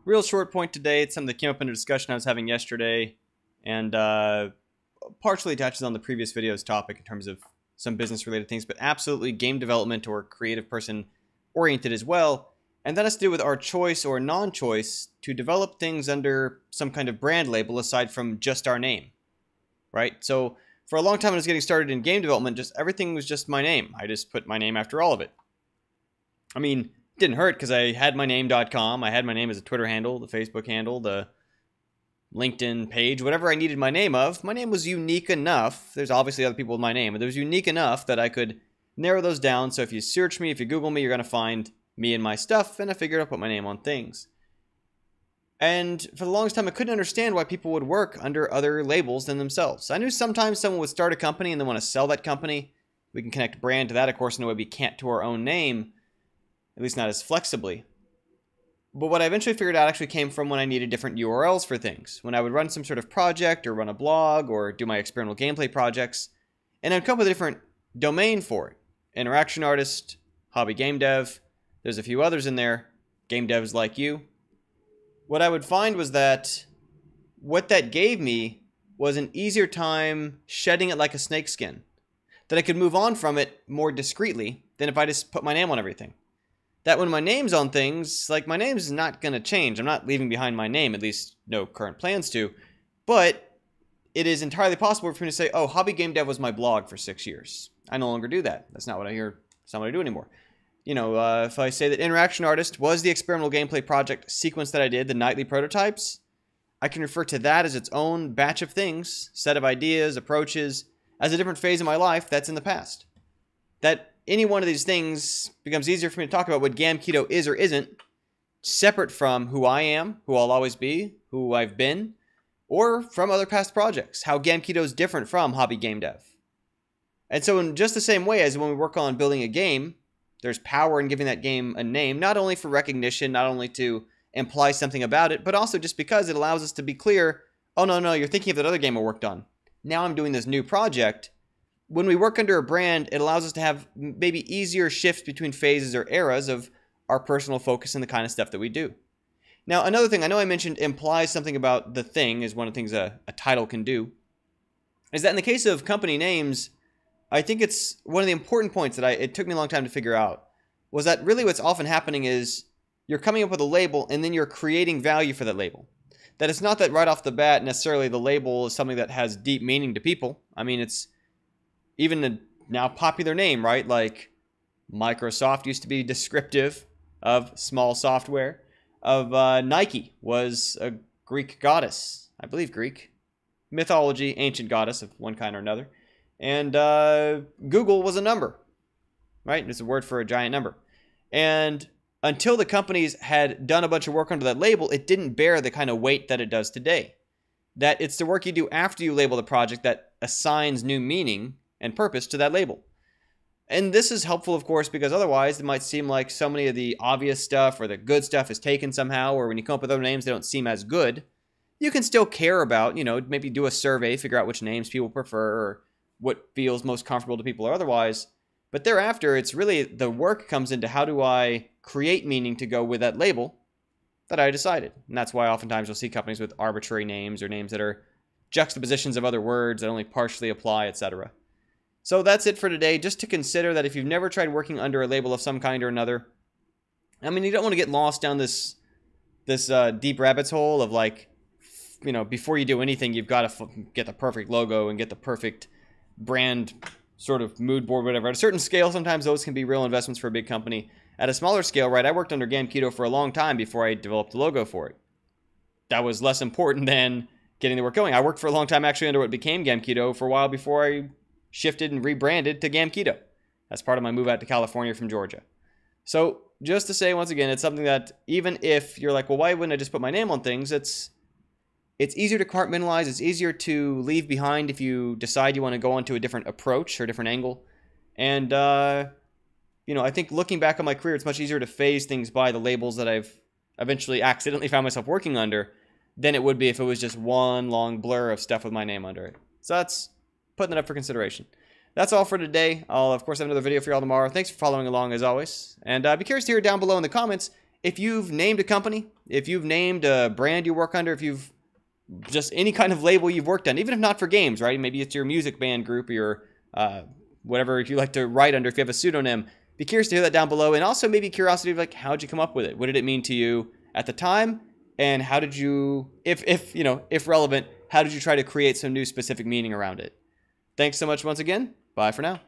Real short point today. It's something that came up in a discussion I was having yesterday, and partially touches on the previous video's topic in terms of some business-related things, but absolutely game development or creative person oriented as well. And that has to do with our choice or non-choice to develop things under some kind of brand label aside from just our name, right? So for a long time when I was getting started in game development, just everything was just my name. I just put my name after all of it. I mean, it didn't hurt because I had my name.com. I had my name as a Twitter handle, the Facebook handle, the LinkedIn page, whatever I needed my name of. My name was unique enough. There's obviously other people with my name, but it was unique enough that I could narrow those down. So if you search me, if you Google me, you're going to find me and my stuff. And I figured I'd put my name on things. And for the longest time, I couldn't understand why people would work under other labels than themselves. I knew sometimes someone would start a company and then want to sell that company. We can connect brand to that, of course, in a way we can't to our own name, at least not as flexibly. But what I eventually figured out actually came from when I needed different URLs for things. When I would run some sort of project or run a blog or do my experimental gameplay projects, and I'd come up with a different domain for it. Interaction artist, hobby game dev, there's a few others in there, game devs like you. What I would find was that what that gave me was an easier time shedding it like a snakeskin. That I could move on from it more discreetly than if I just put my name on everything. That when my name's on things, like my name's not going to change. I'm not leaving behind my name, at least no current plans to. But it is entirely possible for me to say, oh, Hobby Game Dev was my blog for 6 years. I no longer do that. That's not what I hear somebody do anymore. If I say that Interaction Artist was the experimental gameplay project sequence that I did, the nightly prototypes, I can refer to that as its own batch of things, set of ideas, approaches, as a different phase of my life that's in the past. That any one of these things becomes easier for me to talk about what Gamketo is or isn't, separate from who I am, who I'll always be, who I've been, or from other past projects, how Gamketo is different from Hobby Game Dev. And so in just the same way as when we work on building a game, there's power in giving that game a name, not only for recognition, not only to imply something about it, but also just because it allows us to be clear, oh, no, you're thinking of that other game I worked on. Now I'm doing this new project. When we work under a brand, it allows us to have maybe easier shifts between phases or eras of our personal focus and the kind of stuff that we do. Now, another thing I know I mentioned implies something about the thing is one of the things a title can do, is that in the case of company names, I think it's one of the important points that it took me a long time to figure out, was that really what's often happening is you're coming up with a label and then you're creating value for that label. That it's not that right off the bat necessarily the label is something that has deep meaning to people. I mean, it's even a now popular name, right? Like Microsoft used to be descriptive of small software. Of Nike was a Greek goddess, I believe Greek. Mythology, ancient goddess of one kind or another. And Google was a number, right? It's a word for a giant number. And until the companies had done a bunch of work under that label, it didn't bear the kind of weight that it does today. That it's the work you do after you label the project that assigns new meaning and purpose to that label. And this is helpful, of course, because otherwise it might seem like so many of the obvious stuff or the good stuff is taken somehow, or when you come up with other names, they don't seem as good. You can still care about, maybe do a survey, figure out which names people prefer or what feels most comfortable to people or otherwise. But thereafter, it's really the work comes into how do I create meaning to go with that label that I decided. And that's why oftentimes you'll see companies with arbitrary names or names that are juxtapositions of other words that only partially apply, etc. So that's it for today. Just to consider that if you've never tried working under a label of some kind or another, I mean, you don't want to get lost down this deep rabbit's hole of like, before you do anything, you've got to get the perfect logo and get the perfect brand sort of mood board, whatever. At a certain scale, sometimes those can be real investments for a big company. At a smaller scale, right, I worked under Gamketo for a long time before I developed the logo for it. That was less important than getting the work going. I worked for a long time actually under what became Gamketo for a while before I shifted and rebranded to Gamketo. That's part of my move out to California from Georgia. So just to say once again, it's something that even if you're like, well, why wouldn't I just put my name on things? It's easier to compartmentalize. It's easier to leave behind if you decide you want to go onto a different approach or a different angle. And, I think looking back on my career, it's much easier to phase things by the labels that I've eventually accidentally found myself working under than it would be if it was just one long blur of stuff with my name under it. So that's putting it up for consideration. That's all for today. I'll, of course, have another video for y'all tomorrow. Thanks for following along, as always. And I'd be curious to hear down below in the comments if you've named a company, if you've named a brand you work under, if you've just any kind of label you've worked on, even if not for games, right? Maybe it's your music band group or your whatever you like to write under, if you have a pseudonym. Be curious to hear that down below. And also maybe curiosity of like, how'd you come up with it? What did it mean to you at the time? And how did you, if relevant, how did you try to create some new specific meaning around it? Thanks so much once again. Bye for now.